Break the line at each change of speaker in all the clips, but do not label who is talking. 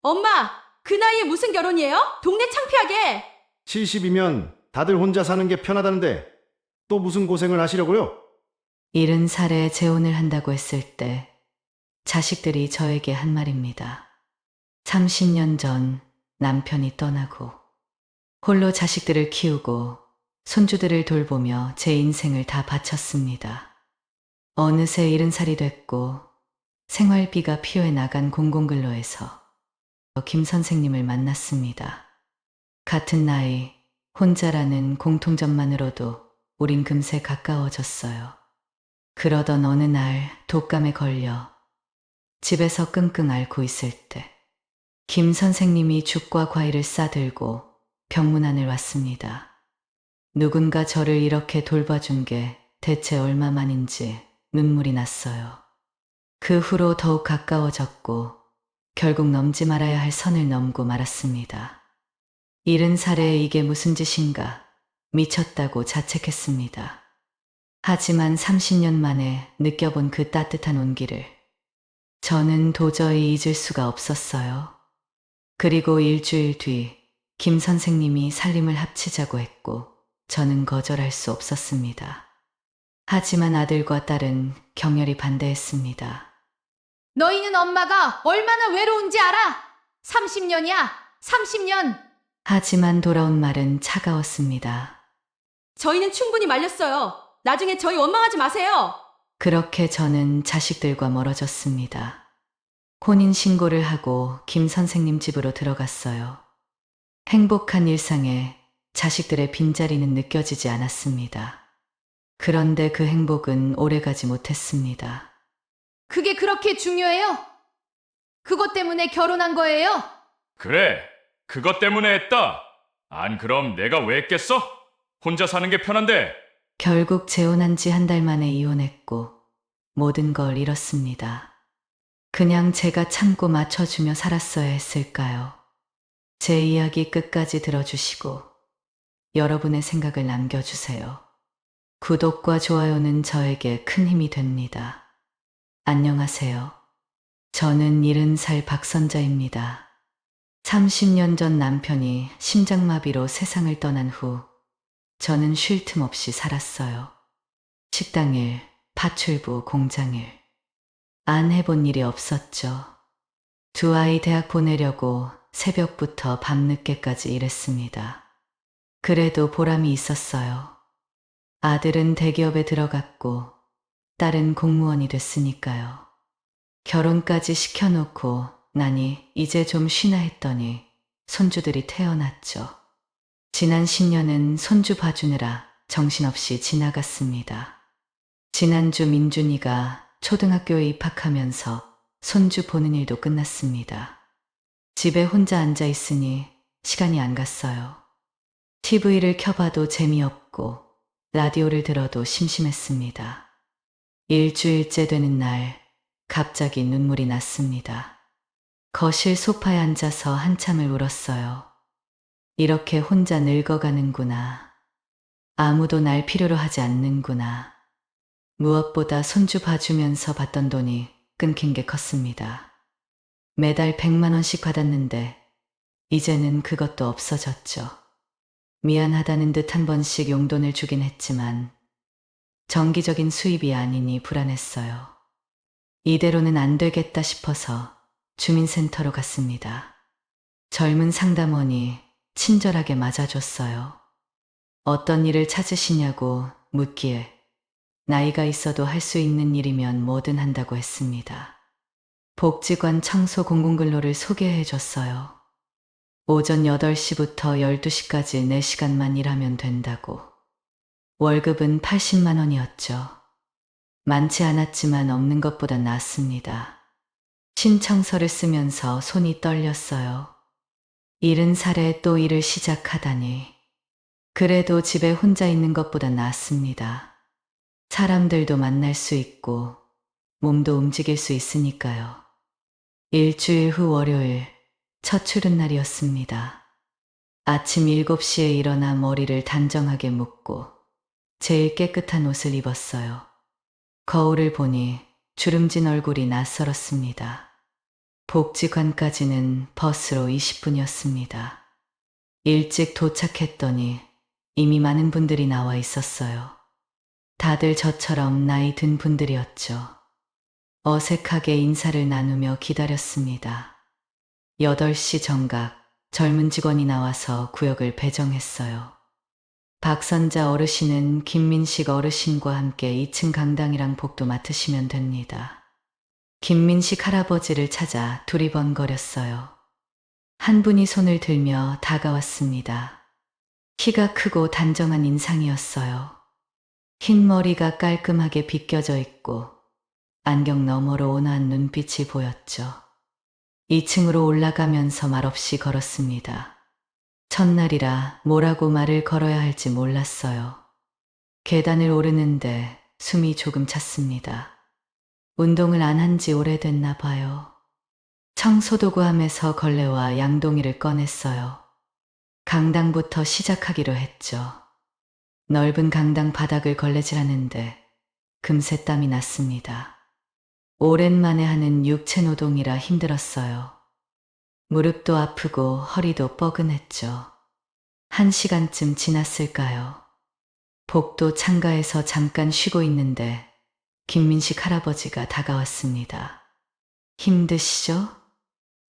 엄마, 그 나이에 무슨 결혼이에요? 동네 창피하게.
70이면 다들 혼자 사는 게 편하다는데 또 무슨 고생을 하시려고요?
70살에 재혼을 한다고 했을 때 자식들이 저에게 한 말입니다. 30년 전 남편이 떠나고 홀로 자식들을 키우고 손주들을 돌보며 제 인생을 다 바쳤습니다. 어느새 70살이 됐고 생활비가 필요해 나간 공공근로에서 김 선생님을 만났습니다. 같은 나이, 혼자라는 공통점만으로도 우린 금세 가까워졌어요. 그러던 어느 날 독감에 걸려 집에서 끙끙 앓고 있을 때 김 선생님이 죽과 과일을 싸들고 병문안을 왔습니다. 누군가 저를 이렇게 돌봐준 게 대체 얼마만인지 눈물이 났어요. 그 후로 더욱 가까워졌고 결국 넘지 말아야 할 선을 넘고 말았습니다. 70살에 이게 무슨 짓인가 미쳤다고 자책했습니다. 하지만 30년 만에 느껴본 그 따뜻한 온기를 저는 도저히 잊을 수가 없었어요. 그리고 일주일 뒤 김 선생님이 살림을 합치자고 했고 저는 거절할 수 없었습니다. 하지만 아들과 딸은 격렬히 반대했습니다.
너희는 엄마가 얼마나 외로운지 알아? 30년이야, 30년.
하지만 돌아온 말은 차가웠습니다.
저희는 충분히 말렸어요. 나중에 저희 원망하지 마세요.
그렇게 저는 자식들과 멀어졌습니다. 혼인신고를 하고 김 선생님 집으로 들어갔어요. 행복한 일상에 자식들의 빈자리는 느껴지지 않았습니다. 그런데 그 행복은 오래가지 못했습니다.
그게 그렇게 중요해요? 그것 때문에 결혼한 거예요?
그래, 그것 때문에 했다. 안 그럼 내가 왜 했겠어? 혼자 사는 게 편한데.
결국 재혼한 지 한 달 만에 이혼했고 모든 걸 잃었습니다. 그냥 제가 참고 맞춰주며 살았어야 했을까요? 제 이야기 끝까지 들어주시고 여러분의 생각을 남겨주세요. 구독과 좋아요는 저에게 큰 힘이 됩니다. 안녕하세요. 저는 70살 박선자입니다. 30년 전 남편이 심장마비로 세상을 떠난 후 저는 쉴 틈 없이 살았어요. 식당일, 파출부, 공장일. 안 해본 일이 없었죠. 두 아이 대학 보내려고 새벽부터 밤늦게까지 일했습니다. 그래도 보람이 있었어요. 아들은 대기업에 들어갔고 딸은 공무원이 됐으니까요. 결혼까지 시켜놓고 나니 이제 좀 쉬나 했더니 손주들이 태어났죠. 지난 10년은 손주 봐주느라 정신없이 지나갔습니다. 지난주 민준이가 초등학교에 입학하면서 손주 보는 일도 끝났습니다. 집에 혼자 앉아 있으니 시간이 안 갔어요. TV를 켜봐도 재미없고 라디오를 들어도 심심했습니다. 일주일째 되는 날 갑자기 눈물이 났습니다. 거실 소파에 앉아서 한참을 울었어요. 이렇게 혼자 늙어가는구나. 아무도 날 필요로 하지 않는구나. 무엇보다 손주 봐주면서 받던 돈이 끊긴 게 컸습니다. 매달 100만 원씩 받았는데 이제는 그것도 없어졌죠. 미안하다는 듯 한 번씩 용돈을 주긴 했지만 정기적인 수입이 아니니 불안했어요. 이대로는 안 되겠다 싶어서 주민센터로 갔습니다. 젊은 상담원이 친절하게 맞아줬어요. 어떤 일을 찾으시냐고 묻기에 나이가 있어도 할 수 있는 일이면 뭐든 한다고 했습니다. 복지관 청소 공공근로를 소개해 줬어요. 오전 8시부터 12시까지 4시간만 일하면 된다고. 월급은 80만 원이었죠. 많지 않았지만 없는 것보다 낫습니다. 신청서를 쓰면서 손이 떨렸어요. 70살에 또 일을 시작하다니. 그래도 집에 혼자 있는 것보다 낫습니다. 사람들도 만날 수 있고 몸도 움직일 수 있으니까요. 일주일 후 월요일 첫 출근 날이었습니다. 아침 7시에 일어나 머리를 단정하게 묶고 제일 깨끗한 옷을 입었어요. 거울을 보니 주름진 얼굴이 낯설었습니다. 복지관까지는 버스로 20분이었습니다. 일찍 도착했더니 이미 많은 분들이 나와 있었어요. 다들 저처럼 나이 든 분들이었죠. 어색하게 인사를 나누며 기다렸습니다. 8시 정각 젊은 직원이 나와서 구역을 배정했어요. 박선자 어르신은 김민식 어르신과 함께 2층 강당이랑 복도 맡으시면 됩니다. 김민식 할아버지를 찾아 두리번거렸어요. 한 분이 손을 들며 다가왔습니다. 키가 크고 단정한 인상이었어요. 흰 머리가 깔끔하게 빗겨져 있고 안경 너머로 온화한 눈빛이 보였죠. 2층으로 올라가면서 말없이 걸었습니다. 첫날이라 뭐라고 말을 걸어야 할지 몰랐어요. 계단을 오르는데 숨이 조금 찼습니다. 운동을 안 한 지 오래됐나 봐요. 청소도구 함에서 걸레와 양동이를 꺼냈어요. 강당부터 시작하기로 했죠. 넓은 강당 바닥을 걸레질하는데 금세 땀이 났습니다. 오랜만에 하는 육체 노동이라 힘들었어요. 무릎도 아프고 허리도 뻐근했죠. 1시간쯤 지났을까요? 복도 창가에서 잠깐 쉬고 있는데 김민식 할아버지가 다가왔습니다. 힘드시죠?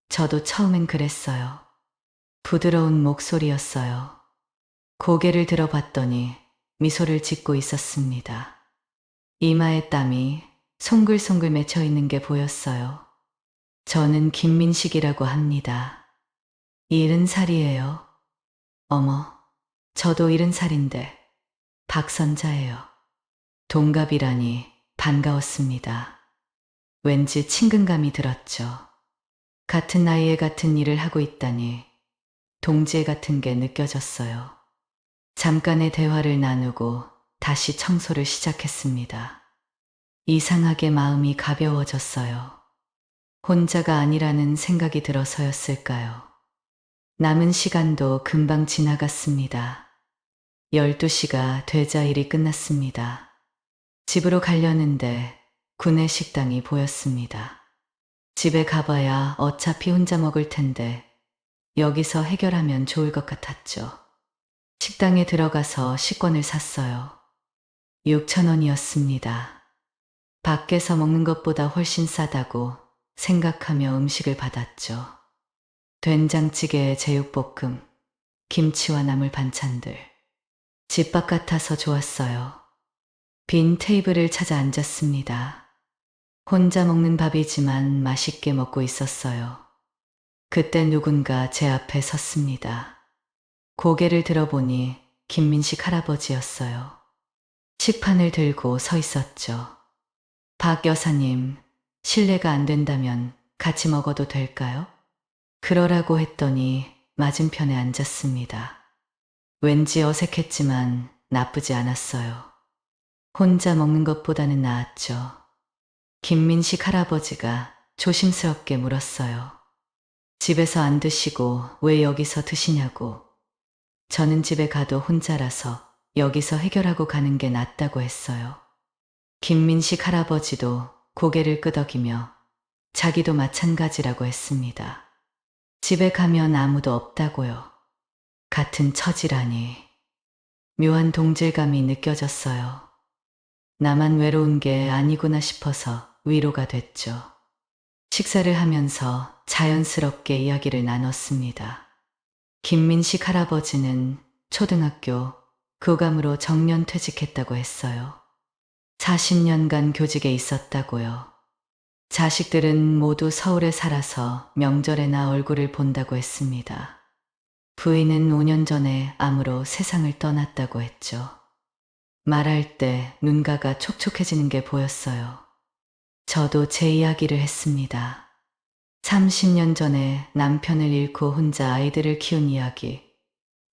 저도 처음엔 그랬어요. 부드러운 목소리였어요. 고개를 들어봤더니 미소를 짓고 있었습니다. 이마에 땀이 송글송글 맺혀 있는 게 보였어요. 저는 김민식이라고 합니다. 70살이에요. 어머, 저도 70살인데 박선자예요. 동갑이라니 반가웠습니다. 왠지 친근감이 들었죠. 같은 나이에 같은 일을 하고 있다니 동지애 같은 게 느껴졌어요. 잠깐의 대화를 나누고 다시 청소를 시작했습니다. 이상하게 마음이 가벼워졌어요. 혼자가 아니라는 생각이 들어서였을까요? 남은 시간도 금방 지나갔습니다. 12시가 되자 일이 끝났습니다. 집으로 가려는데 구내 식당이 보였습니다. 집에 가봐야 어차피 혼자 먹을 텐데 여기서 해결하면 좋을 것 같았죠. 식당에 들어가서 식권을 샀어요. 6,000원이었습니다. 밖에서 먹는 것보다 훨씬 싸다고 생각하며 음식을 받았죠. 된장찌개에 제육볶음, 김치와 나물 반찬들. 집밥 같아서 좋았어요. 빈 테이블을 찾아 앉았습니다. 혼자 먹는 밥이지만 맛있게 먹고 있었어요. 그때 누군가 제 앞에 섰습니다. 고개를 들어보니 김민식 할아버지였어요. 식판을 들고 서 있었죠. 박 여사님, 실례가 안 된다면 같이 먹어도 될까요? 그러라고 했더니 맞은편에 앉았습니다. 왠지 어색했지만 나쁘지 않았어요. 혼자 먹는 것보다는 나았죠. 김민식 할아버지가 조심스럽게 물었어요. 집에서 안 드시고 왜 여기서 드시냐고. 저는 집에 가도 혼자라서 여기서 해결하고 가는 게 낫다고 했어요. 김민식 할아버지도 고개를 끄덕이며 자기도 마찬가지라고 했습니다. 집에 가면 아무도 없다고요. 같은 처지라니. 묘한 동질감이 느껴졌어요. 나만 외로운 게 아니구나 싶어서 위로가 됐죠. 식사를 하면서 자연스럽게 이야기를 나눴습니다. 김민식 할아버지는 초등학교 교감으로 정년 퇴직했다고 했어요. 40년간 교직에 있었다고요. 자식들은 모두 서울에 살아서 명절에나 얼굴을 본다고 했습니다. 부인은 5년 전에 암으로 세상을 떠났다고 했죠. 말할 때 눈가가 촉촉해지는 게 보였어요. 저도 제 이야기를 했습니다. 30년 전에 남편을 잃고 혼자 아이들을 키운 이야기,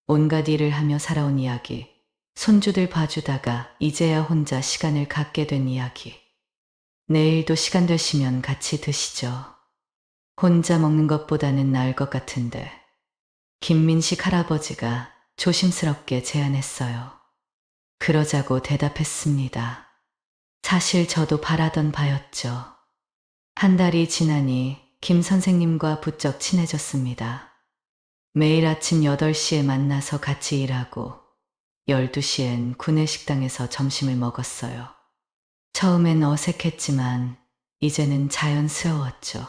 온갖 일을 하며 살아온 이야기, 손주들 봐주다가 이제야 혼자 시간을 갖게 된 이야기. 내일도 시간 되시면 같이 드시죠. 혼자 먹는 것보다는 나을 것 같은데. 김민식 할아버지가 조심스럽게 제안했어요. 그러자고 대답했습니다. 사실 저도 바라던 바였죠. 한 달이 지나니 김 선생님과 부쩍 친해졌습니다. 매일 아침 8시에 만나서 같이 일하고 12시엔 구내식당에서 점심을 먹었어요. 처음엔 어색했지만 이제는 자연스러웠죠.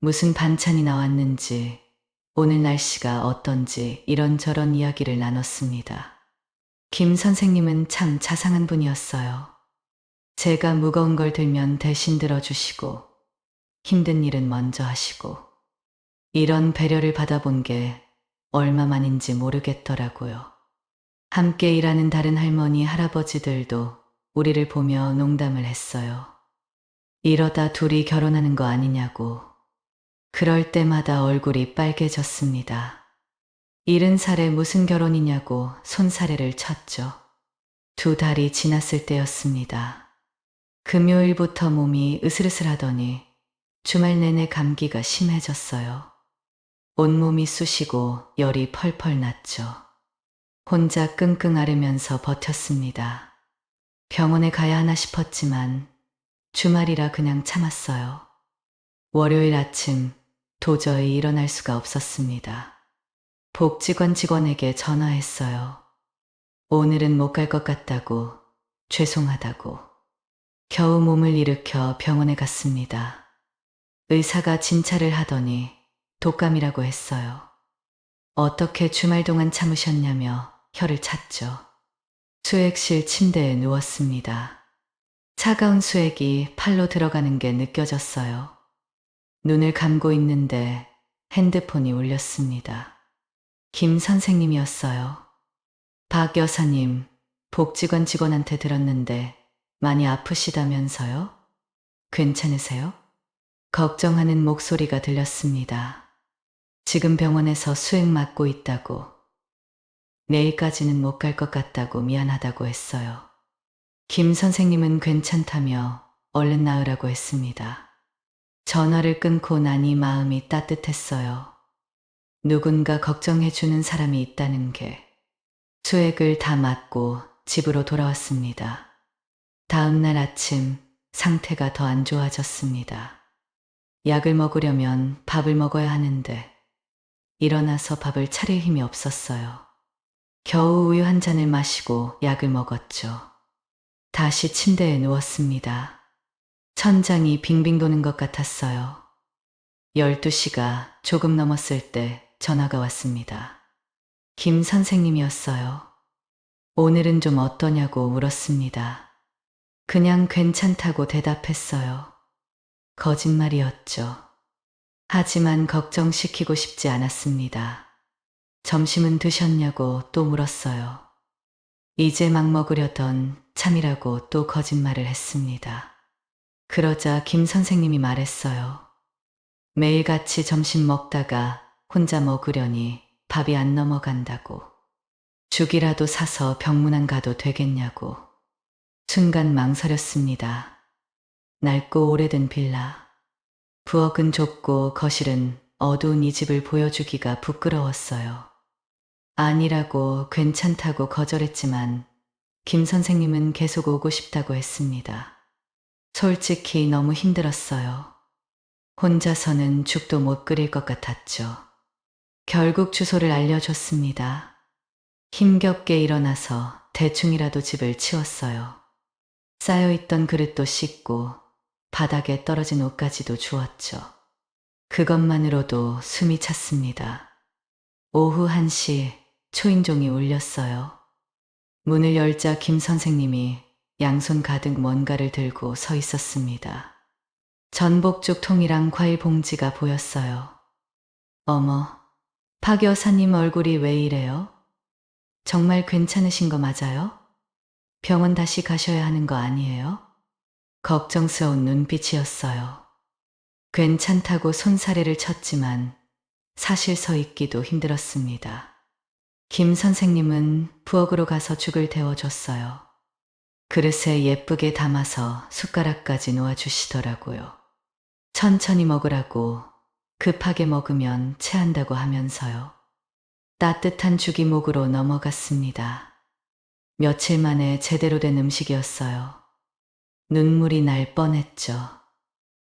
무슨 반찬이 나왔는지, 오늘 날씨가 어떤지 이런저런 이야기를 나눴습니다. 김 선생님은 참 자상한 분이었어요. 제가 무거운 걸 들면 대신 들어주시고, 힘든 일은 먼저 하시고, 이런 배려를 받아본 게 얼마만인지 모르겠더라고요. 함께 일하는 다른 할머니, 할아버지들도 우리를 보며 농담을 했어요. 이러다 둘이 결혼하는 거 아니냐고. 그럴 때마다 얼굴이 빨개졌습니다. 70살에 무슨 결혼이냐고 손사래를 쳤죠. 2달이 지났을 때였습니다. 금요일부터 몸이 으슬으슬하더니 주말 내내 감기가 심해졌어요. 온몸이 쑤시고 열이 펄펄 났죠. 혼자 끙끙 앓으면서 버텼습니다. 병원에 가야 하나 싶었지만 주말이라 그냥 참았어요. 월요일 아침 도저히 일어날 수가 없었습니다. 복지관 직원에게 전화했어요. 오늘은 못 갈 것 같다고, 죄송하다고. 겨우 몸을 일으켜 병원에 갔습니다. 의사가 진찰을 하더니 독감이라고 했어요. 어떻게 주말 동안 참으셨냐며 혀를 찼죠. 수액실 침대에 누웠습니다. 차가운 수액이 팔로 들어가는 게 느껴졌어요. 눈을 감고 있는데 핸드폰이 울렸습니다. 김 선생님이었어요. 박 여사님, 복지관 직원한테 들었는데 많이 아프시다면서요? 괜찮으세요? 걱정하는 목소리가 들렸습니다. 지금 병원에서 수액 맞고 있다고. 내일까지는 못 갈 것 같다고 미안하다고 했어요. 김 선생님은 괜찮다며 얼른 나으라고 했습니다. 전화를 끊고 나니 마음이 따뜻했어요. 누군가 걱정해주는 사람이 있다는 게. 수액을 다 맞고 집으로 돌아왔습니다. 다음 날 아침 상태가 더 안 좋아졌습니다. 약을 먹으려면 밥을 먹어야 하는데 일어나서 밥을 차릴 힘이 없었어요. 겨우 우유 한 잔을 마시고 약을 먹었죠. 다시 침대에 누웠습니다. 천장이 빙빙 도는 것 같았어요. 12시가 조금 넘었을 때 전화가 왔습니다. 김 선생님이었어요. 오늘은 좀 어떠냐고 물었습니다. 그냥 괜찮다고 대답했어요. 거짓말이었죠. 하지만 걱정시키고 싶지 않았습니다. 점심은 드셨냐고 또 물었어요. 이제 막 먹으려던 참이라고 또 거짓말을 했습니다. 그러자 김 선생님이 말했어요. 매일같이 점심 먹다가 혼자 먹으려니 밥이 안 넘어간다고. 죽이라도 사서 병문안 가도 되겠냐고. 순간 망설였습니다. 낡고 오래된 빌라. 부엌은 좁고 거실은 어두운 이 집을 보여주기가 부끄러웠어요. 아니라고 괜찮다고 거절했지만 김 선생님은 계속 오고 싶다고 했습니다. 솔직히 너무 힘들었어요. 혼자서는 죽도 못 끓일 것 같았죠. 결국 주소를 알려줬습니다. 힘겹게 일어나서 대충이라도 집을 치웠어요. 쌓여있던 그릇도 씻고 바닥에 떨어진 옷까지도 주웠죠. 그것만으로도 숨이 찼습니다. 오후 1시 초인종이 울렸어요. 문을 열자 김 선생님이 양손 가득 뭔가를 들고 서 있었습니다. 전복죽 통이랑 과일 봉지가 보였어요. 어머, 박 여사님 얼굴이 왜 이래요? 정말 괜찮으신 거 맞아요? 병원 다시 가셔야 하는 거 아니에요? 걱정스러운 눈빛이었어요. 괜찮다고 손사래를 쳤지만 사실 서 있기도 힘들었습니다. 김 선생님은 부엌으로 가서 죽을 데워줬어요. 그릇에 예쁘게 담아서 숟가락까지 놓아주시더라고요. 천천히 먹으라고, 급하게 먹으면 체한다고 하면서요. 따뜻한 죽이 목으로 넘어갔습니다. 며칠 만에 제대로 된 음식이었어요. 눈물이 날 뻔했죠.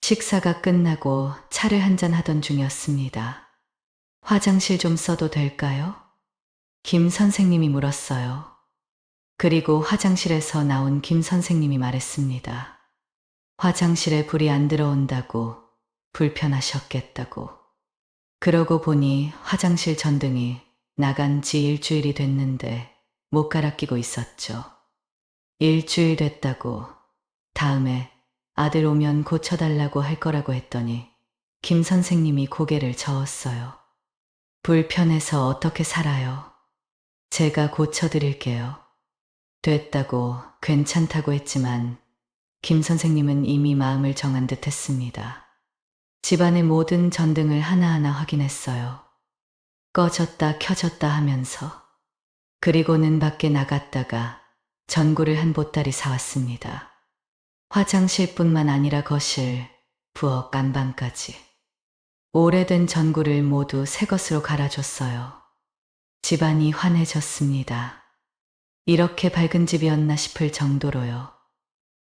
식사가 끝나고 차를 한잔 하던 중이었습니다. 화장실 좀 써도 될까요? 김 선생님이 물었어요. 그리고 화장실에서 나온 김 선생님이 말했습니다. 화장실에 불이 안 들어온다고, 불편하셨겠다고. 그러고 보니 화장실 전등이 나간 지 일주일이 됐는데 못 갈아 끼고 있었죠. 일주일 됐다고 다음에 아들 오면 고쳐달라고 할 거라고 했더니 김 선생님이 고개를 저었어요. 불편해서 어떻게 살아요? 제가 고쳐드릴게요. 됐다고 괜찮다고 했지만 김 선생님은 이미 마음을 정한 듯 했습니다. 집안의 모든 전등을 하나하나 확인했어요. 꺼졌다 켜졌다 하면서. 그리고는 밖에 나갔다가 전구를 한 보따리 사왔습니다. 화장실뿐만 아니라 거실, 부엌, 안방까지. 오래된 전구를 모두 새 것으로 갈아줬어요. 집안이 환해졌습니다. 이렇게 밝은 집이었나 싶을 정도로요.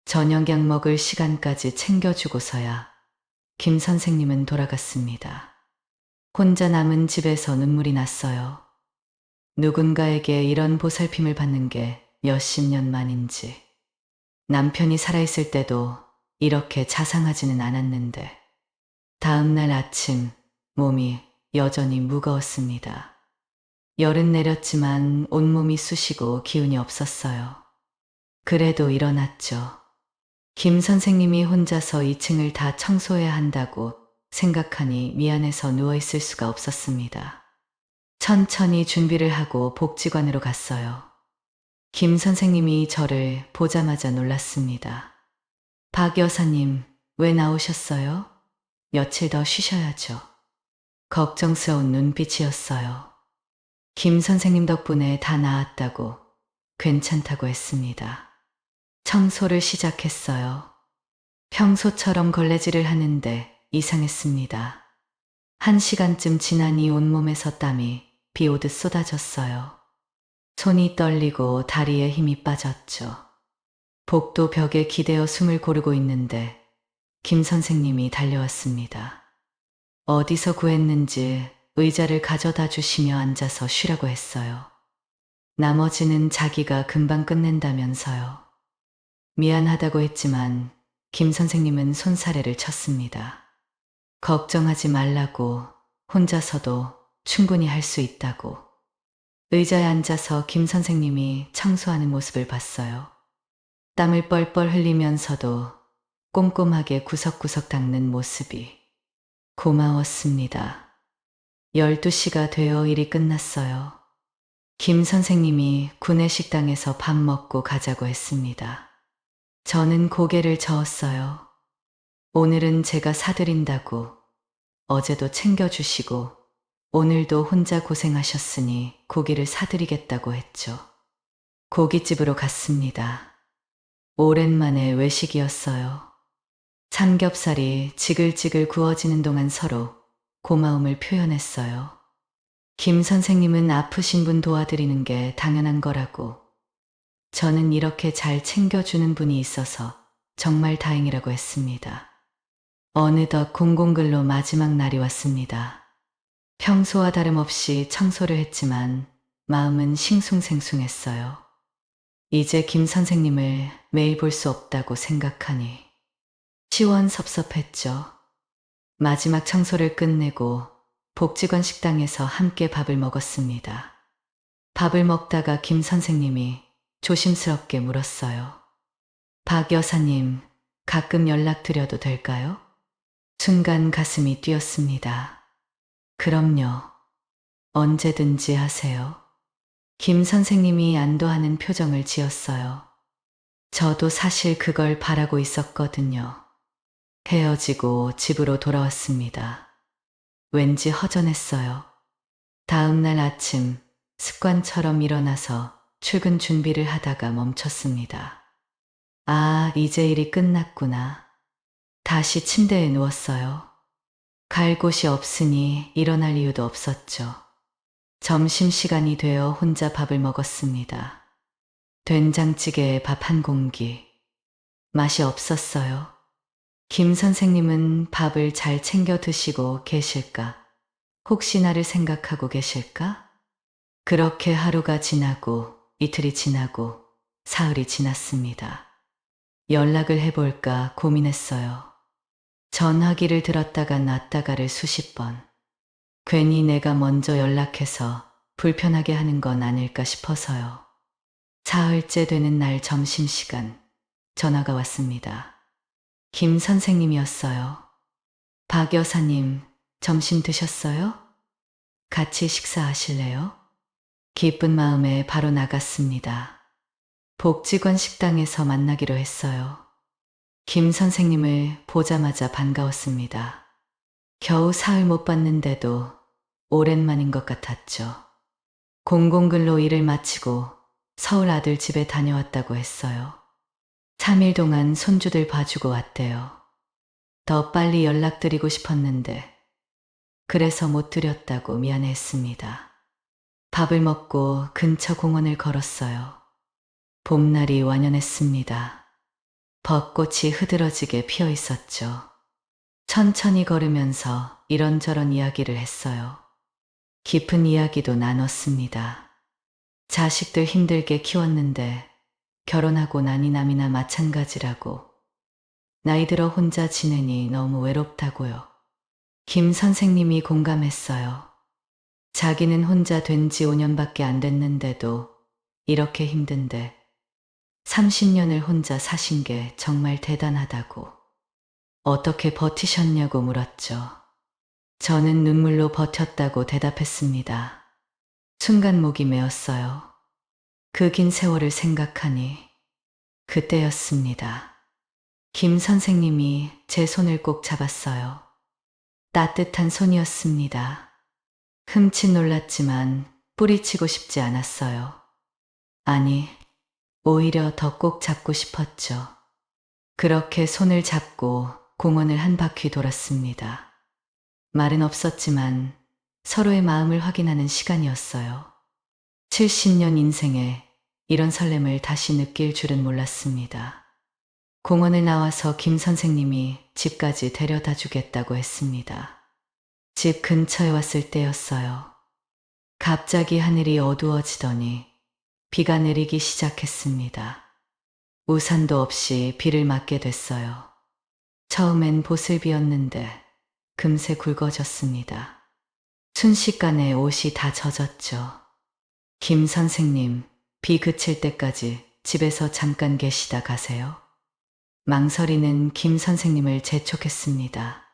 저녁약 먹을 시간까지 챙겨주고서야 김 선생님은 돌아갔습니다. 혼자 남은 집에서 눈물이 났어요. 누군가에게 이런 보살핌을 받는 게 몇십 년 만인지. 남편이 살아있을 때도 이렇게 자상하지는 않았는데 다음 날 아침 몸이 여전히 무거웠습니다. 열은 내렸지만 온몸이 쑤시고 기운이 없었어요. 그래도 일어났죠. 김 선생님이 혼자서 2층을 다 청소해야 한다고 생각하니 미안해서 누워있을 수가 없었습니다. 천천히 준비를 하고 복지관으로 갔어요. 김 선생님이 저를 보자마자 놀랐습니다. 박 여사님, 왜 나오셨어요? 며칠 더 쉬셔야죠. 걱정스러운 눈빛이었어요. 김 선생님 덕분에 다 나았다고, 괜찮다고 했습니다. 청소를 시작했어요. 평소처럼 걸레질을 하는데 이상했습니다. 1시간쯤 지나니 온몸에서 땀이 비 오듯 쏟아졌어요. 손이 떨리고 다리에 힘이 빠졌죠. 복도 벽에 기대어 숨을 고르고 있는데 김 선생님이 달려왔습니다. 어디서 구했는지 의자를 가져다 주시며 앉아서 쉬라고 했어요. 나머지는 자기가 금방 끝낸다면서요. 미안하다고 했지만 김 선생님은 손사래를 쳤습니다. 걱정하지 말라고, 혼자서도 충분히 할 수 있다고. 의자에 앉아서 김 선생님이 청소하는 모습을 봤어요. 땀을 뻘뻘 흘리면서도 꼼꼼하게 구석구석 닦는 모습이 고마웠습니다. 12시가 되어 일이 끝났어요. 김 선생님이 구내식당에서 밥 먹고 가자고 했습니다. 저는 고개를 저었어요. 오늘은 제가 사드린다고, 어제도 챙겨주시고 오늘도 혼자 고생하셨으니 고기를 사드리겠다고 했죠. 고깃집으로 갔습니다. 오랜만에 외식이었어요. 삼겹살이 지글지글 구워지는 동안 서로 고마움을 표현했어요. 김 선생님은 아프신 분 도와드리는 게 당연한 거라고, 저는 이렇게 잘 챙겨주는 분이 있어서 정말 다행이라고 했습니다. 어느덧 공공근로 마지막 날이 왔습니다. 평소와 다름없이 청소를 했지만 마음은 싱숭생숭했어요. 이제 김 선생님을 매일 볼 수 없다고 생각하니 시원섭섭했죠. 마지막 청소를 끝내고 복지관 식당에서 함께 밥을 먹었습니다. 밥을 먹다가 김 선생님이 조심스럽게 물었어요. 박 여사님, 가끔 연락드려도 될까요? 순간 가슴이 뛰었습니다. 그럼요. 언제든지 하세요. 김 선생님이 안도하는 표정을 지었어요. 저도 사실 그걸 바라고 있었거든요. 헤어지고 집으로 돌아왔습니다. 왠지 허전했어요. 다음 날 아침 습관처럼 일어나서 출근 준비를 하다가 멈췄습니다. 아, 이제 일이 끝났구나. 다시 침대에 누웠어요. 갈 곳이 없으니 일어날 이유도 없었죠. 점심시간이 되어 혼자 밥을 먹었습니다. 된장찌개에 밥 한 공기. 맛이 없었어요. 김 선생님은 밥을 잘 챙겨 드시고 계실까? 혹시 나를 생각하고 계실까? 그렇게 하루가 지나고 이틀이 지나고 사흘이 지났습니다. 연락을 해볼까 고민했어요. 전화기를 들었다가 놨다가를 수십 번. 괜히 내가 먼저 연락해서 불편하게 하는 건 아닐까 싶어서요. 사흘째 되는 날 점심시간 전화가 왔습니다. 김 선생님이었어요. 박 여사님, 점심 드셨어요? 같이 식사하실래요? 기쁜 마음에 바로 나갔습니다. 복지관 식당에서 만나기로 했어요. 김 선생님을 보자마자 반가웠습니다. 겨우 사흘 못 봤는데도 오랜만인 것 같았죠. 공공근로 일을 마치고 서울 아들 집에 다녀왔다고 했어요. 3일 동안 손주들 봐주고 왔대요. 더 빨리 연락드리고 싶었는데 그래서 못 드렸다고 미안해했습니다. 밥을 먹고 근처 공원을 걸었어요. 봄날이 완연했습니다. 벚꽃이 흐드러지게 피어 있었죠. 천천히 걸으면서 이런저런 이야기를 했어요. 깊은 이야기도 나눴습니다. 자식들 힘들게 키웠는데 결혼하고 나니 남이나 마찬가지라고. 나이 들어 혼자 지내니 너무 외롭다고요. 김 선생님이 공감했어요. 자기는 혼자 된 지 5년밖에 안 됐는데도 이렇게 힘든데 30년을 혼자 사신 게 정말 대단하다고. 어떻게 버티셨냐고 물었죠. 저는 눈물로 버텼다고 대답했습니다. 순간 목이 메었어요. 그 긴 세월을 생각하니 그때였습니다. 김 선생님이 제 손을 꼭 잡았어요. 따뜻한 손이었습니다. 흠칫 놀랐지만 뿌리치고 싶지 않았어요. 아니, 오히려 더 꼭 잡고 싶었죠. 그렇게 손을 잡고 공원을 한 바퀴 돌았습니다. 말은 없었지만 서로의 마음을 확인하는 시간이었어요. 70년 인생에 이런 설렘을 다시 느낄 줄은 몰랐습니다. 공원을 나와서 김 선생님이 집까지 데려다 주겠다고 했습니다. 집 근처에 왔을 때였어요. 갑자기 하늘이 어두워지더니 비가 내리기 시작했습니다. 우산도 없이 비를 맞게 됐어요. 처음엔 보슬비였는데 금세 굵어졌습니다. 순식간에 옷이 다 젖었죠. 김 선생님, 비 그칠 때까지 집에서 잠깐 계시다 가세요. 망설이는 김 선생님을 재촉했습니다.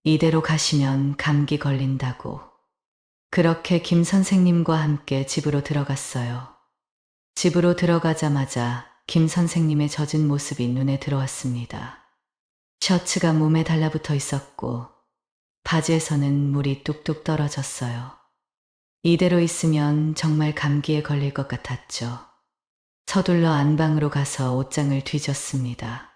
이대로 가시면 감기 걸린다고. 그렇게 김 선생님과 함께 집으로 들어갔어요. 집으로 들어가자마자 김 선생님의 젖은 모습이 눈에 들어왔습니다. 셔츠가 몸에 달라붙어 있었고 바지에서는 물이 뚝뚝 떨어졌어요. 이대로 있으면 정말 감기에 걸릴 것 같았죠. 서둘러 안방으로 가서 옷장을 뒤졌습니다.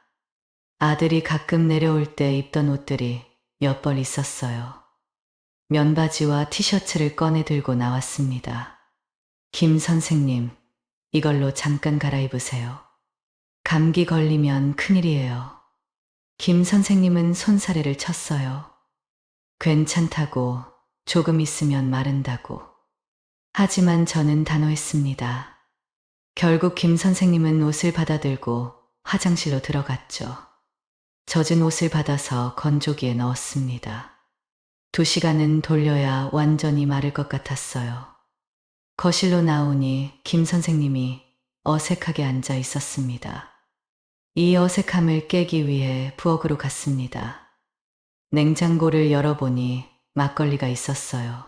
아들이 가끔 내려올 때 입던 옷들이 몇 벌 있었어요. 면바지와 티셔츠를 꺼내 들고 나왔습니다. 김 선생님, 이걸로 잠깐 갈아입으세요. 감기 걸리면 큰일이에요. 김 선생님은 손사래를 쳤어요. 괜찮다고, 조금 있으면 마른다고. 하지만 저는 단호했습니다. 결국 김 선생님은 옷을 받아들고 화장실로 들어갔죠. 젖은 옷을 받아서 건조기에 넣었습니다. 2시간은 돌려야 완전히 마를 것 같았어요. 거실로 나오니 김 선생님이 어색하게 앉아 있었습니다. 이 어색함을 깨기 위해 부엌으로 갔습니다. 냉장고를 열어보니 막걸리가 있었어요.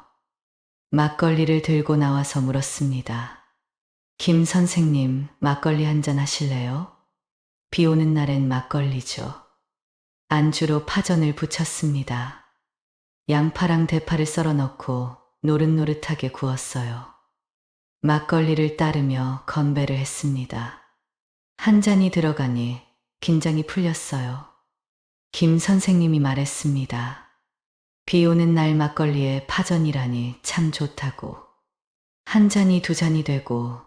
막걸리를 들고 나와서 물었습니다. 김 선생님, 막걸리 한잔 하실래요? 비 오는 날엔 막걸리죠. 안주로 파전을 부쳤습니다. 양파랑 대파를 썰어 넣고 노릇노릇하게 구웠어요. 막걸리를 따르며 건배를 했습니다. 한 잔이 들어가니 긴장이 풀렸어요. 김 선생님이 말했습니다. 비 오는 날 막걸리에 파전이라니 참 좋다고. 한 잔이 2잔이 되고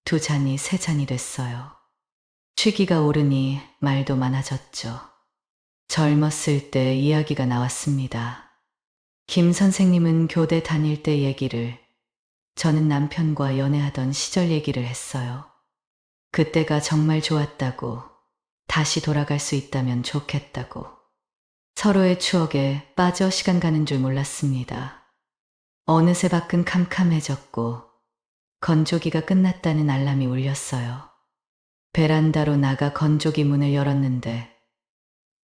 2잔이 3잔이 됐어요. 취기가 오르니 말도 많아졌죠. 젊었을 때 이야기가 나왔습니다. 김 선생님은 교대 다닐 때 얘기를, 저는 남편과 연애하던 시절 얘기를 했어요. 그때가 정말 좋았다고, 다시 돌아갈 수 있다면 좋겠다고. 서로의 추억에 빠져 시간 가는 줄 몰랐습니다. 어느새 밖은 캄캄해졌고 건조기가 끝났다는 알람이 울렸어요. 베란다로 나가 건조기 문을 열었는데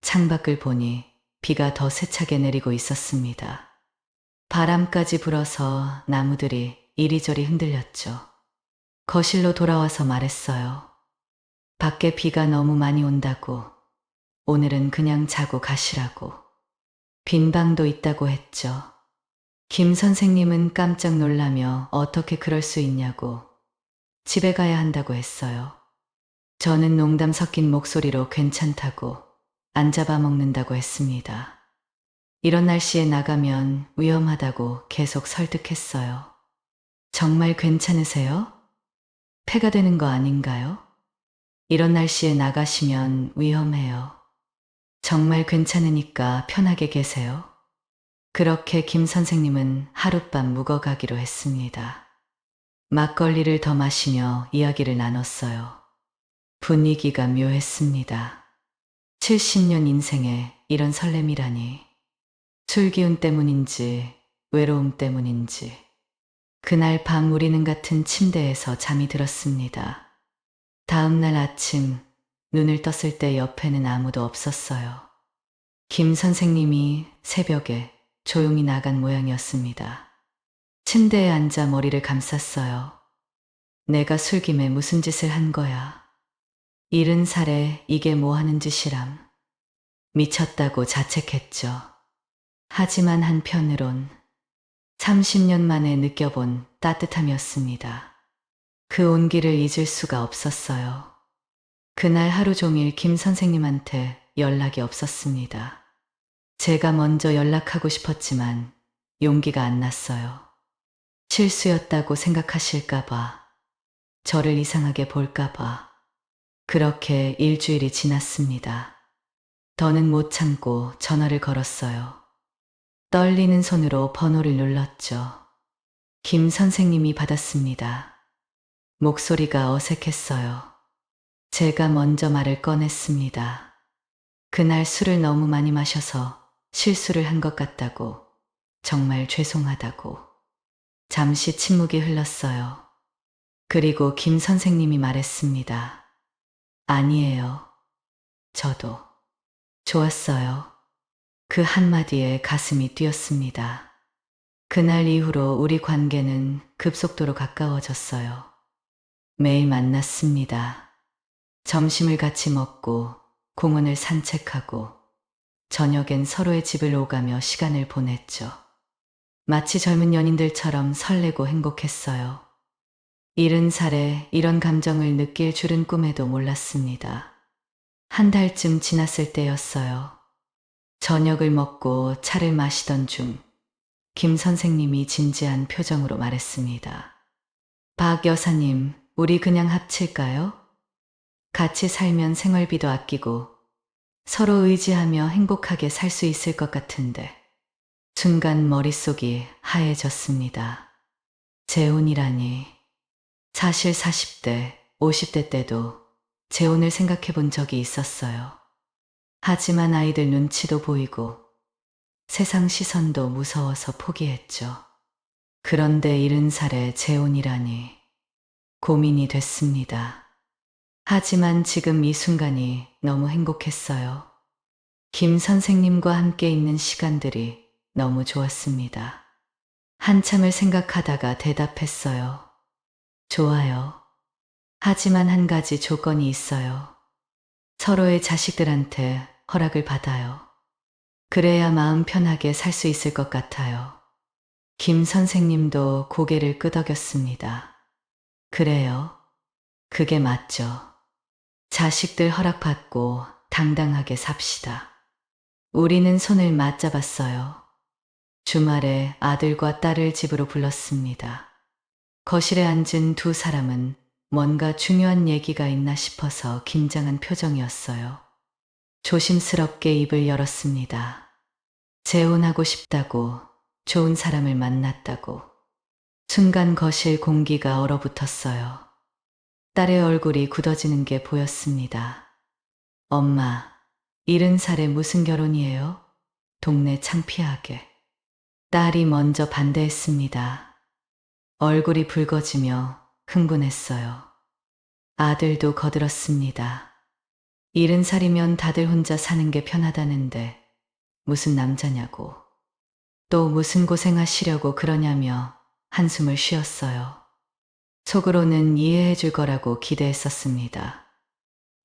창밖을 보니 비가 더 세차게 내리고 있었습니다. 바람까지 불어서 나무들이 이리저리 흔들렸죠. 거실로 돌아와서 말했어요. 밖에 비가 너무 많이 온다고, 오늘은 그냥 자고 가시라고. 빈 방도 있다고 했죠. 김 선생님은 깜짝 놀라며 어떻게 그럴 수 있냐고, 집에 가야 한다고 했어요. 저는 농담 섞인 목소리로 괜찮다고, 안 잡아먹는다고 했습니다. 이런 날씨에 나가면 위험하다고 계속 설득했어요. 정말 괜찮으세요? 폐가 되는 거 아닌가요? 이런 날씨에 나가시면 위험해요. 정말 괜찮으니까 편하게 계세요. 그렇게 김 선생님은 하룻밤 묵어가기로 했습니다. 막걸리를 더 마시며 이야기를 나눴어요. 분위기가 묘했습니다. 70년 인생에 이런 설렘이라니. 술기운 때문인지 외로움 때문인지 그날 밤 우리는 같은 침대에서 잠이 들었습니다. 다음 날 아침 눈을 떴을 때 옆에는 아무도 없었어요. 김 선생님이 새벽에 조용히 나간 모양이었습니다. 침대에 앉아 머리를 감쌌어요. 내가 술김에 무슨 짓을 한 거야. 70살에 이게 뭐 하는 짓이람. 미쳤다고 자책했죠. 하지만 한편으론 30년 만에 느껴본 따뜻함이었습니다. 그 온기를 잊을 수가 없었어요. 그날 하루 종일 김 선생님한테 연락이 없었습니다. 제가 먼저 연락하고 싶었지만 용기가 안 났어요. 실수였다고 생각하실까봐, 저를 이상하게 볼까봐. 그렇게 일주일이 지났습니다. 더는 못 참고 전화를 걸었어요. 떨리는 손으로 번호를 눌렀죠. 김 선생님이 받았습니다. 목소리가 어색했어요. 제가 먼저 말을 꺼냈습니다. 그날 술을 너무 많이 마셔서 실수를 한 것 같다고, 정말 죄송하다고. 잠시 침묵이 흘렀어요. 그리고 김 선생님이 말했습니다. 아니에요. 저도 좋았어요. 그 한마디에 가슴이 뛰었습니다. 그날 이후로 우리 관계는 급속도로 가까워졌어요. 매일 만났습니다. 점심을 같이 먹고 공원을 산책하고 저녁엔 서로의 집을 오가며 시간을 보냈죠. 마치 젊은 연인들처럼 설레고 행복했어요. 70살에 이런 감정을 느낄 줄은 꿈에도 몰랐습니다. 한 달쯤 지났을 때였어요. 저녁을 먹고 차를 마시던 중 김 선생님이 진지한 표정으로 말했습니다. 박 여사님, 우리 그냥 합칠까요? 같이 살면 생활비도 아끼고 서로 의지하며 행복하게 살 수 있을 것 같은데. 순간 머릿속이 하얘졌습니다. 재혼이라니. 사실 40대, 50대 때도 재혼을 생각해 본 적이 있었어요. 하지만 아이들 눈치도 보이고 세상 시선도 무서워서 포기했죠. 그런데 70살에 재혼이라니 고민이 됐습니다. 하지만 지금 이 순간이 너무 행복했어요. 김 선생님과 함께 있는 시간들이 너무 좋았습니다. 한참을 생각하다가 대답했어요. 좋아요. 하지만 한 가지 조건이 있어요. 서로의 자식들한테 허락을 받아요. 그래야 마음 편하게 살 수 있을 것 같아요. 김 선생님도 고개를 끄덕였습니다. 그래요. 그게 맞죠. 자식들 허락받고 당당하게 삽시다. 우리는 손을 맞잡았어요. 주말에 아들과 딸을 집으로 불렀습니다. 거실에 앉은 두 사람은 뭔가 중요한 얘기가 있나 싶어서 긴장한 표정이었어요. 조심스럽게 입을 열었습니다. 재혼하고 싶다고, 좋은 사람을 만났다고. 순간 거실 공기가 얼어붙었어요. 딸의 얼굴이 굳어지는 게 보였습니다. 엄마, 70살에 무슨 결혼이에요? 동네 창피하게. 딸이 먼저 반대했습니다. 얼굴이 붉어지며 흥분했어요. 아들도 거들었습니다. 70살이면 다들 혼자 사는 게 편하다는데 무슨 남자냐고. 또 무슨 고생하시려고 그러냐며 한숨을 쉬었어요. 속으로는 이해해 줄 거라고 기대했었습니다.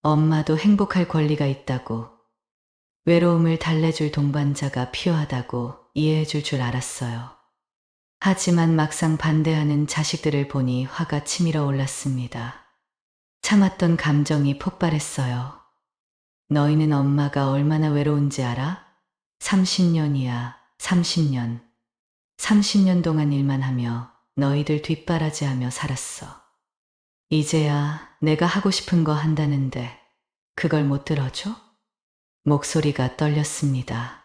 엄마도 행복할 권리가 있다고, 외로움을 달래줄 동반자가 필요하다고 이해해 줄 알았어요. 하지만 막상 반대하는 자식들을 보니 화가 치밀어 올랐습니다. 참았던 감정이 폭발했어요. 너희는 엄마가 얼마나 외로운지 알아? 30년이야, 30년. 30년 동안 일만 하며 너희들 뒷바라지하며 살았어. 이제야 내가 하고 싶은 거 한다는데 그걸 못 들어줘? 목소리가 떨렸습니다.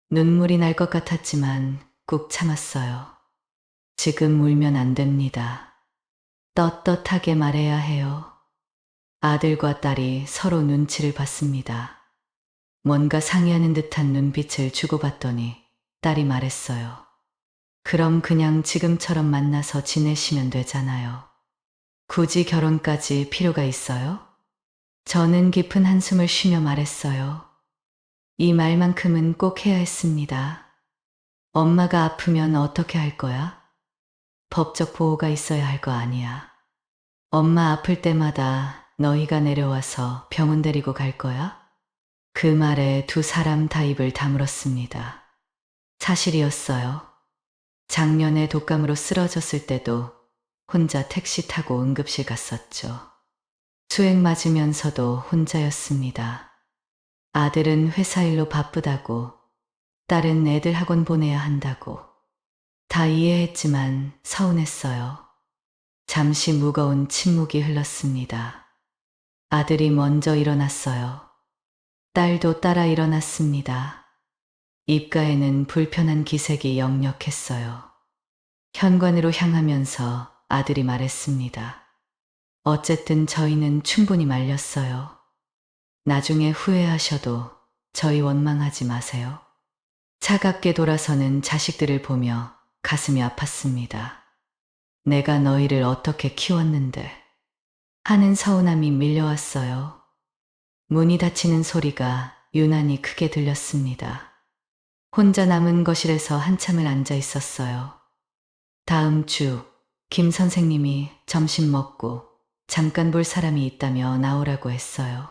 눈물이 날 것 같았지만 꾹 참았어요. 지금 울면 안 됩니다. 떳떳하게 말해야 해요. 아들과 딸이 서로 눈치를 봤습니다. 뭔가 상의하는 듯한 눈빛을 주고받더니 딸이 말했어요. 그럼 그냥 지금처럼 만나서 지내시면 되잖아요. 굳이 결혼까지 필요가 있어요? 저는 깊은 한숨을 쉬며 말했어요. 이 말만큼은 꼭 해야 했습니다. 엄마가 아프면 어떻게 할 거야? 법적 보호가 있어야 할 거 아니야. 엄마 아플 때마다 너희가 내려와서 병원 데리고 갈 거야? 그 말에 두 사람 다 입을 다물었습니다. 사실이었어요. 작년에 독감으로 쓰러졌을 때도 혼자 택시 타고 응급실 갔었죠. 수액 맞으면서도 혼자였습니다. 아들은 회사 일로 바쁘다고, 딸은 애들 학원 보내야 한다고. 다 이해했지만 서운했어요. 잠시 무거운 침묵이 흘렀습니다. 아들이 먼저 일어났어요. 딸도 따라 일어났습니다. 입가에는 불편한 기색이 역력했어요. 현관으로 향하면서 아들이 말했습니다. 어쨌든 저희는 충분히 말렸어요. 나중에 후회하셔도 저희 원망하지 마세요. 차갑게 돌아서는 자식들을 보며 가슴이 아팠습니다. 내가 너희를 어떻게 키웠는데 하는 서운함이 밀려왔어요. 문이 닫히는 소리가 유난히 크게 들렸습니다. 혼자 남은 거실에서 한참을 앉아 있었어요. 다음 주 김 선생님이 점심 먹고 잠깐 볼 사람이 있다며 나오라고 했어요.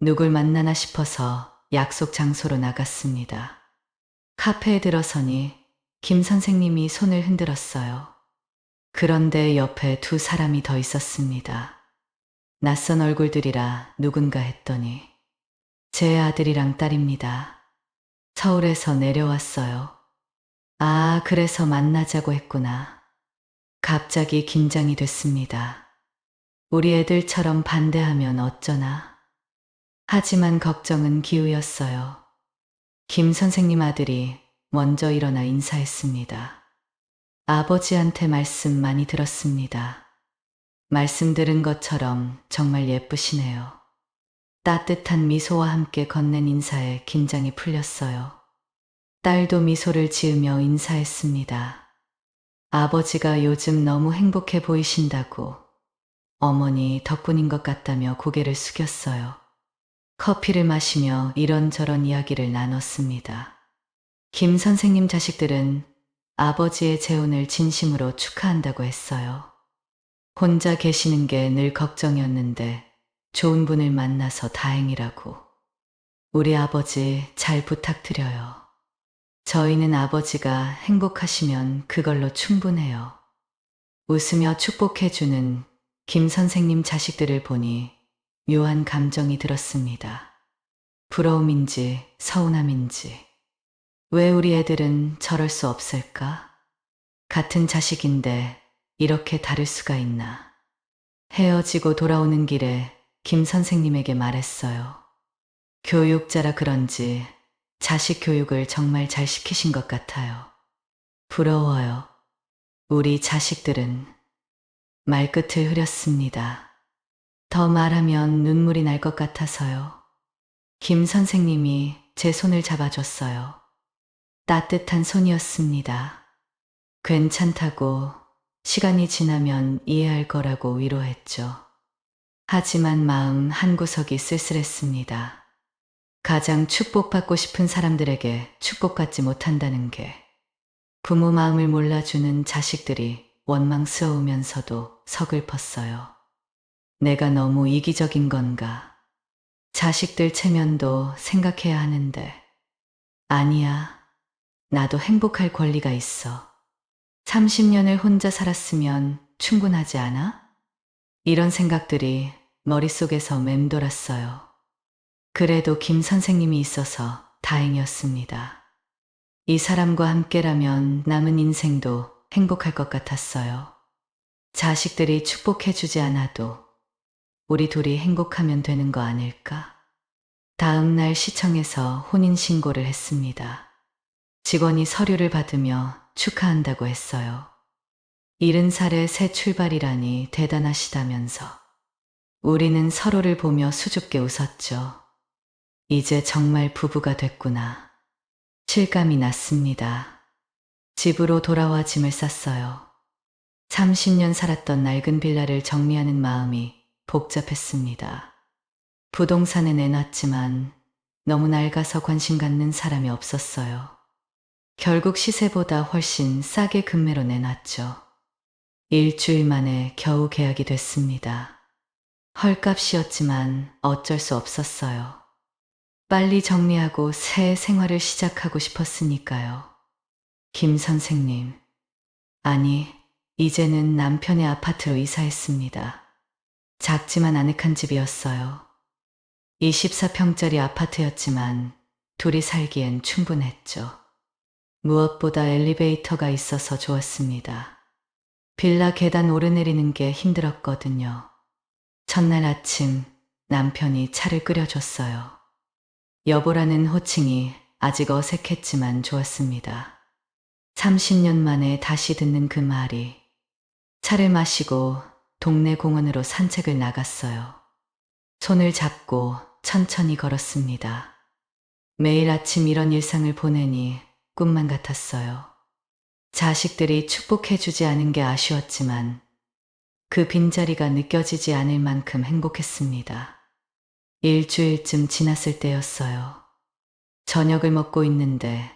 누굴 만나나 싶어서 약속 장소로 나갔습니다. 카페에 들어서니 김 선생님이 손을 흔들었어요. 그런데 옆에 두 사람이 더 있었습니다. 낯선 얼굴들이라 누군가 했더니 제 아들이랑 딸입니다. 서울에서 내려왔어요. 아, 그래서 만나자고 했구나. 갑자기 긴장이 됐습니다. 우리 애들처럼 반대하면 어쩌나. 하지만 걱정은 기우였어요. 김 선생님 아들이 먼저 일어나 인사했습니다. 아버지한테 말씀 많이 들었습니다. 말씀 들은 것처럼 정말 예쁘시네요. 따뜻한 미소와 함께 건넨 인사에 긴장이 풀렸어요. 딸도 미소를 지으며 인사했습니다. 아버지가 요즘 너무 행복해 보이신다고. 어머니 덕분인 것 같다며 고개를 숙였어요. 커피를 마시며 이런저런 이야기를 나눴습니다. 김 선생님 자식들은 아버지의 재혼을 진심으로 축하한다고 했어요. 혼자 계시는 게 늘 걱정이었는데 좋은 분을 만나서 다행이라고. 우리 아버지 잘 부탁드려요. 저희는 아버지가 행복하시면 그걸로 충분해요. 웃으며 축복해주는 김 선생님 자식들을 보니 묘한 감정이 들었습니다. 부러움인지 서운함인지. 왜 우리 애들은 저럴 수 없을까? 같은 자식인데 이렇게 다를 수가 있나. 헤어지고 돌아오는 길에 김 선생님에게 말했어요. 교육자라 그런지 자식 교육을 정말 잘 시키신 것 같아요. 부러워요. 우리 자식들은 말끝을 흐렸습니다. 더 말하면 눈물이 날 것 같아서요. 김 선생님이 제 손을 잡아줬어요. 따뜻한 손이었습니다. 괜찮다고, 시간이 지나면 이해할 거라고 위로했죠. 하지만 마음 한구석이 쓸쓸했습니다. 가장 축복받고 싶은 사람들에게 축복받지 못한다는 게, 부모 마음을 몰라주는 자식들이 원망스러우면서도 서글펐어요. 내가 너무 이기적인 건가? 자식들 체면도 생각해야 하는데. 아니야. 나도 행복할 권리가 있어. 30년을 혼자 살았으면 충분하지 않아? 이런 생각들이 머릿속에서 맴돌았어요. 그래도 김 선생님이 있어서 다행이었습니다. 이 사람과 함께라면 남은 인생도 행복할 것 같았어요. 자식들이 축복해주지 않아도 우리 둘이 행복하면 되는 거 아닐까? 다음 날 시청에서 혼인신고를 했습니다. 직원이 서류를 받으며 축하한다고 했어요. 70살의 새 출발이라니 대단하시다면서. 우리는 서로를 보며 수줍게 웃었죠. 이제 정말 부부가 됐구나. 실감이 났습니다. 집으로 돌아와 짐을 쌌어요. 30년 살았던 낡은 빌라를 정리하는 마음이 복잡했습니다. 부동산에 내놨지만 너무 낡아서 관심 갖는 사람이 없었어요. 결국 시세보다 훨씬 싸게 금매로 내놨죠. 일주일 만에 겨우 계약이 됐습니다. 헐값이었지만 어쩔 수 없었어요. 빨리 정리하고 새 생활을 시작하고 싶었으니까요. 김 선생님. 아니, 이제는 남편의 아파트로 이사했습니다. 작지만 아늑한 집이었어요. 24평짜리 아파트였지만 둘이 살기엔 충분했죠. 무엇보다 엘리베이터가 있어서 좋았습니다. 빌라 계단 오르내리는 게 힘들었거든요. 첫날 아침 남편이 차를 끓여줬어요. 여보라는 호칭이 아직 어색했지만 좋았습니다. 30년 만에 다시 듣는 그 말이. 차를 마시고 동네 공원으로 산책을 나갔어요. 손을 잡고 천천히 걸었습니다. 매일 아침 이런 일상을 보내니 꿈만 같았어요. 자식들이 축복해주지 않은 게 아쉬웠지만 그 빈자리가 느껴지지 않을 만큼 행복했습니다. 일주일쯤 지났을 때였어요. 저녁을 먹고 있는데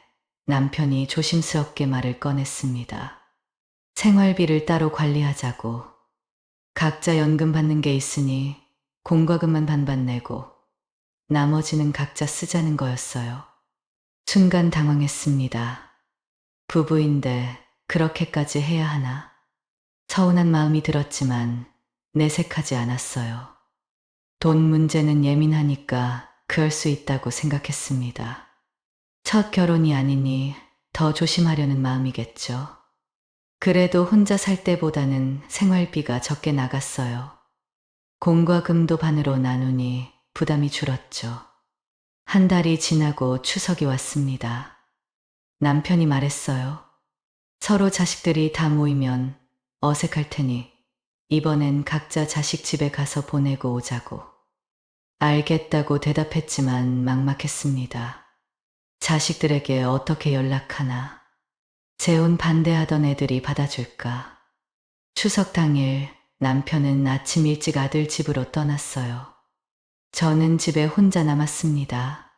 남편이 조심스럽게 말을 꺼냈습니다. 생활비를 따로 관리하자고. 각자 연금 받는 게 있으니 공과금만 반반 내고 나머지는 각자 쓰자는 거였어요. 순간 당황했습니다. 부부인데 그렇게까지 해야 하나? 서운한 마음이 들었지만 내색하지 않았어요. 돈 문제는 예민하니까 그럴 수 있다고 생각했습니다. 첫 결혼이 아니니 더 조심하려는 마음이겠죠. 그래도 혼자 살 때보다는 생활비가 적게 나갔어요. 공과 금도 반으로 나누니 부담이 줄었죠. 한 달이 지나고 추석이 왔습니다. 남편이 말했어요. 서로 자식들이 다 모이면 어색할 테니 이번엔 각자 자식 집에 가서 보내고 오자고. 알겠다고 대답했지만 막막했습니다. 자식들에게 어떻게 연락하나. 재혼 반대하던 애들이 받아줄까. 추석 당일 남편은 아침 일찍 아들 집으로 떠났어요. 저는 집에 혼자 남았습니다.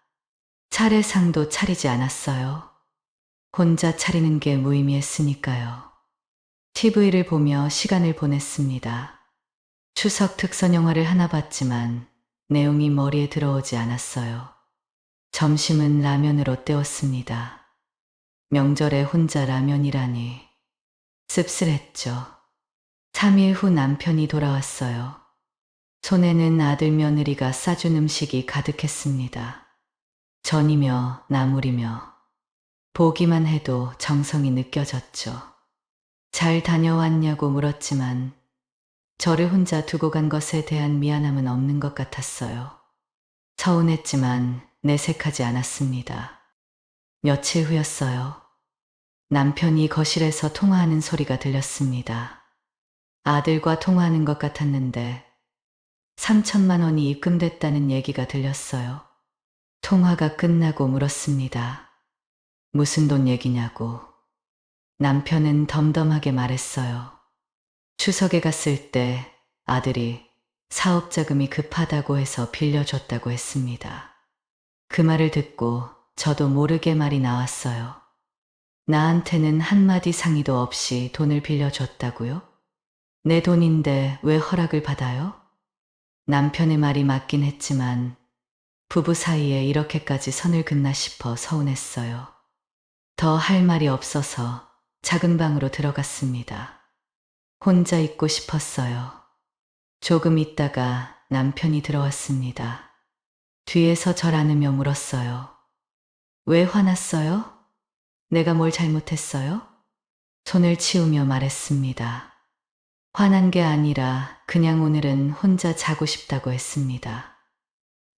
차례상도 차리지 않았어요. 혼자 차리는 게 무의미했으니까요. TV를 보며 시간을 보냈습니다. 추석 특선 영화를 하나 봤지만 내용이 머리에 들어오지 않았어요. 점심은 라면으로 때웠습니다. 명절에 혼자 라면이라니 씁쓸했죠. 3일 후 남편이 돌아왔어요. 손에는 아들 며느리가 싸준 음식이 가득했습니다. 전이며 나물이며 보기만 해도 정성이 느껴졌죠. 잘 다녀왔냐고 물었지만 저를 혼자 두고 간 것에 대한 미안함은 없는 것 같았어요. 서운했지만 내색하지 않았습니다. 며칠 후였어요. 남편이 거실에서 통화하는 소리가 들렸습니다. 아들과 통화하는 것 같았는데 3천만 원이 입금됐다는 얘기가 들렸어요. 통화가 끝나고 물었습니다. 무슨 돈 얘기냐고. 남편은 덤덤하게 말했어요. 추석에 갔을 때 아들이 사업 자금이 급하다고 해서 빌려줬다고 했습니다. 그 말을 듣고 저도 모르게 말이 나왔어요. 나한테는 한마디 상의도 없이 돈을 빌려줬다고요? 내 돈인데 왜 허락을 받아요? 남편의 말이 맞긴 했지만 부부 사이에 이렇게까지 선을 긋나 싶어 서운했어요. 더 할 말이 없어서 작은 방으로 들어갔습니다. 혼자 있고 싶었어요. 조금 있다가 남편이 들어왔습니다. 뒤에서 절 안으며 물었어요. 왜 화났어요? 내가 뭘 잘못했어요? 손을 치우며 말했습니다. 화난 게 아니라 그냥 오늘은 혼자 자고 싶다고 했습니다.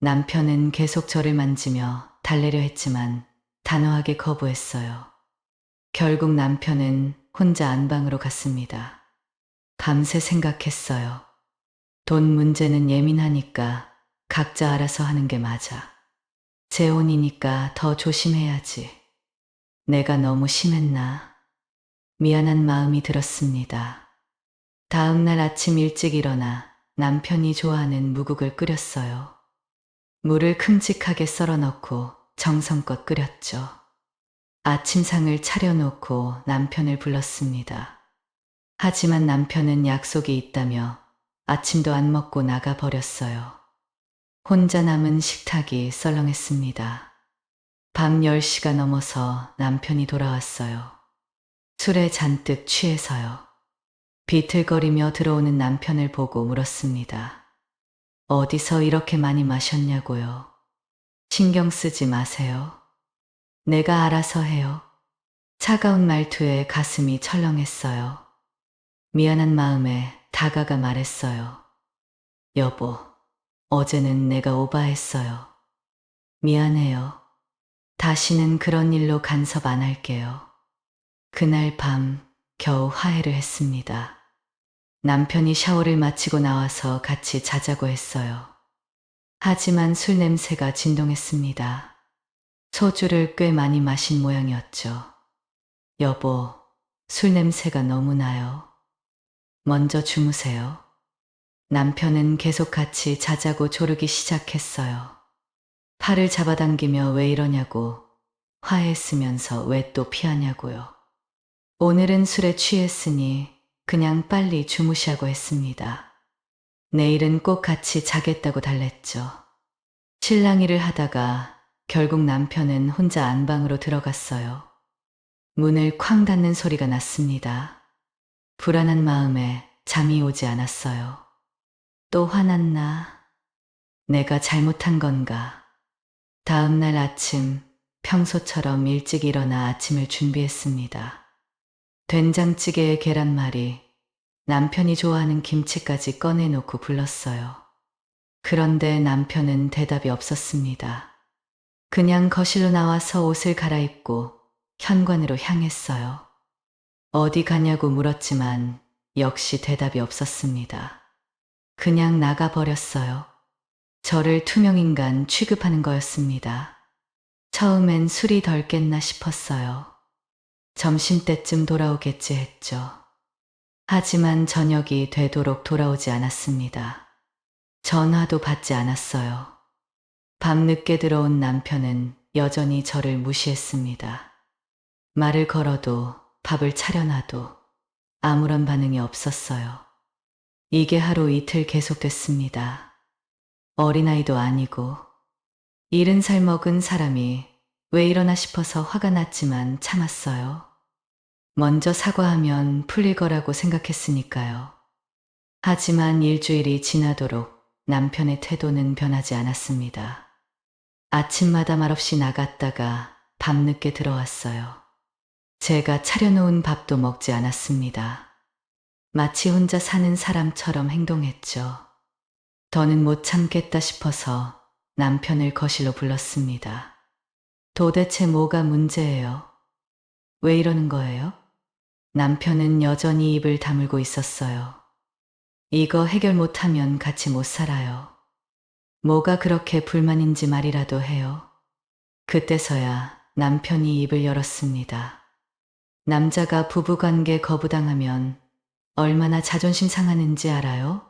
남편은 계속 저를 만지며 달래려 했지만 단호하게 거부했어요. 결국 남편은 혼자 안방으로 갔습니다. 밤새 생각했어요. 돈 문제는 예민하니까 각자 알아서 하는 게 맞아. 재혼이니까 더 조심해야지. 내가 너무 심했나? 미안한 마음이 들었습니다. 다음 날 아침 일찍 일어나 남편이 좋아하는 무국을 끓였어요. 물을 큼직하게 썰어 넣고 정성껏 끓였죠. 아침상을 차려놓고 남편을 불렀습니다. 하지만 남편은 약속이 있다며 아침도 안 먹고 나가 버렸어요. 혼자 남은 식탁이 썰렁했습니다. 밤 10시가 넘어서 남편이 돌아왔어요. 술에 잔뜩 취해서요. 비틀거리며 들어오는 남편을 보고 물었습니다. 어디서 이렇게 많이 마셨냐고요. 신경 쓰지 마세요. 내가 알아서 해요. 차가운 말투에 가슴이 철렁했어요. 미안한 마음에 다가가 말했어요. 여보, 어제는 내가 오바했어요. 미안해요. 다시는 그런 일로 간섭 안 할게요. 그날 밤 겨우 화해를 했습니다. 남편이 샤워를 마치고 나와서 같이 자자고 했어요. 하지만 술 냄새가 진동했습니다. 소주를 꽤 많이 마신 모양이었죠. 여보, 술 냄새가 너무 나요. 먼저 주무세요. 남편은 계속 같이 자자고 조르기 시작했어요. 팔을 잡아당기며 왜 이러냐고, 화해했으면서 왜 또 피하냐고요. 오늘은 술에 취했으니 그냥 빨리 주무시라고 했습니다. 내일은 꼭 같이 자겠다고 달랬죠. 실랑이를 하다가 결국 남편은 혼자 안방으로 들어갔어요. 문을 쾅 닫는 소리가 났습니다. 불안한 마음에 잠이 오지 않았어요. 또 화났나? 내가 잘못한 건가? 다음 날 아침 평소처럼 일찍 일어나 아침을 준비했습니다. 된장찌개에 계란말이, 남편이 좋아하는 김치까지 꺼내놓고 불렀어요. 그런데 남편은 대답이 없었습니다. 그냥 거실로 나와서 옷을 갈아입고 현관으로 향했어요. 어디 가냐고 물었지만 역시 대답이 없었습니다. 그냥 나가버렸어요. 저를 투명인간 취급하는 거였습니다. 처음엔 술이 덜 깼나 싶었어요. 점심때쯤 돌아오겠지 했죠. 하지만 저녁이 되도록 돌아오지 않았습니다. 전화도 받지 않았어요. 밤늦게 들어온 남편은 여전히 저를 무시했습니다. 말을 걸어도 밥을 차려놔도 아무런 반응이 없었어요. 이게 하루 이틀 계속됐습니다. 어린아이도 아니고 70살 먹은 사람이 왜 이러나 싶어서 화가 났지만 참았어요. 먼저 사과하면 풀릴 거라고 생각했으니까요. 하지만 일주일이 지나도록 남편의 태도는 변하지 않았습니다. 아침마다 말없이 나갔다가 밤늦게 들어왔어요. 제가 차려놓은 밥도 먹지 않았습니다. 마치 혼자 사는 사람처럼 행동했죠. 더는 못 참겠다 싶어서 남편을 거실로 불렀습니다. 도대체 뭐가 문제예요? 왜 이러는 거예요? 남편은 여전히 입을 다물고 있었어요. 이거 해결 못하면 같이 못 살아요. 뭐가 그렇게 불만인지 말이라도 해요. 그때서야 남편이 입을 열었습니다. 남자가 부부관계 거부당하면 얼마나 자존심 상하는지 알아요?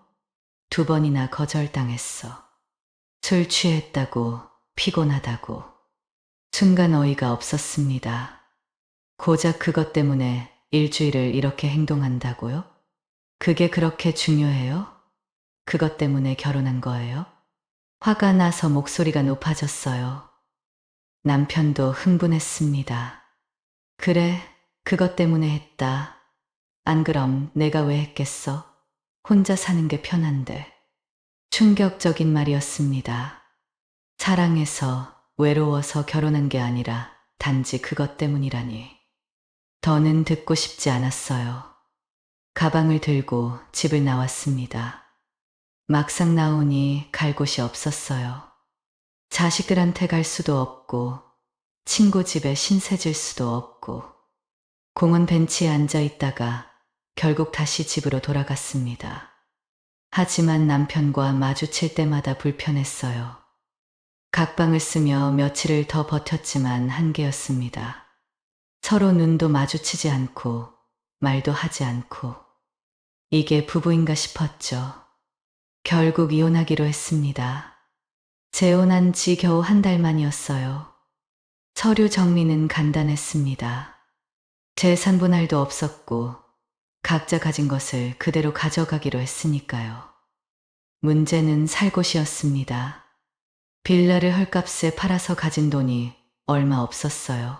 2번이나 거절당했어. 술 취했다고, 피곤하다고. 순간 어이가 없었습니다. 고작 그것 때문에 일주일을 이렇게 행동한다고요? 그게 그렇게 중요해요? 그것 때문에 결혼한 거예요? 화가 나서 목소리가 높아졌어요. 남편도 흥분했습니다. 그래, 그것 때문에 했다. 안 그럼 내가 왜 했겠어? 혼자 사는 게 편한데. 충격적인 말이었습니다. 사랑해서, 외로워서 결혼한 게 아니라 단지 그것 때문이라니. 더는 듣고 싶지 않았어요. 가방을 들고 집을 나왔습니다. 막상 나오니 갈 곳이 없었어요. 자식들한테 갈 수도 없고, 친구 집에 신세질 수도 없고, 공원 벤치에 앉아 있다가 결국 다시 집으로 돌아갔습니다. 하지만 남편과 마주칠 때마다 불편했어요. 각방을 쓰며 며칠을 더 버텼지만 한계였습니다. 서로 눈도 마주치지 않고, 말도 하지 않고, 이게 부부인가 싶었죠. 결국 이혼하기로 했습니다. 재혼한 지 겨우 1달 만이었어요. 서류 정리는 간단했습니다. 재산 분할도 없었고 각자 가진 것을 그대로 가져가기로 했으니까요. 문제는 살 곳이었습니다. 빌라를 헐값에 팔아서 가진 돈이 얼마 없었어요.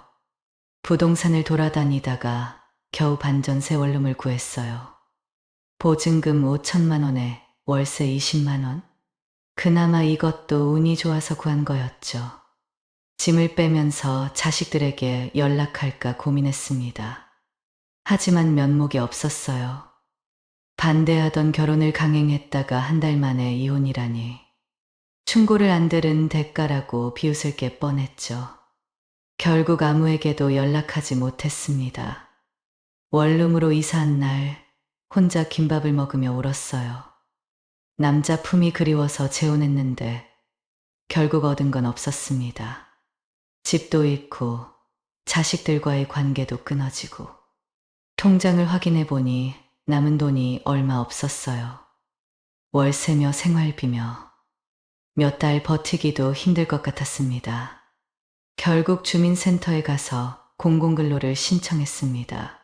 부동산을 돌아다니다가 겨우 반전세 원룸을 구했어요. 보증금 5천만 원에 월세 20만 원? 그나마 이것도 운이 좋아서 구한 거였죠. 짐을 빼면서 자식들에게 연락할까 고민했습니다. 하지만 면목이 없었어요. 반대하던 결혼을 강행했다가 1달 만에 이혼이라니. 충고를 안 들은 대가라고 비웃을 게 뻔했죠. 결국 아무에게도 연락하지 못했습니다. 원룸으로 이사한 날 혼자 김밥을 먹으며 울었어요. 남자 품이 그리워서 재혼했는데 결국 얻은 건 없었습니다. 집도 잃고 자식들과의 관계도 끊어지고 통장을 확인해 보니 남은 돈이 얼마 없었어요. 월세며 생활비며 몇 달 버티기도 힘들 것 같았습니다. 결국 주민센터에 가서 공공근로를 신청했습니다.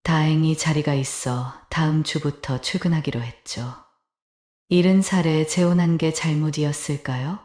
다행히 자리가 있어 다음 주부터 출근하기로 했죠. 70살에 재혼한 게 잘못이었을까요?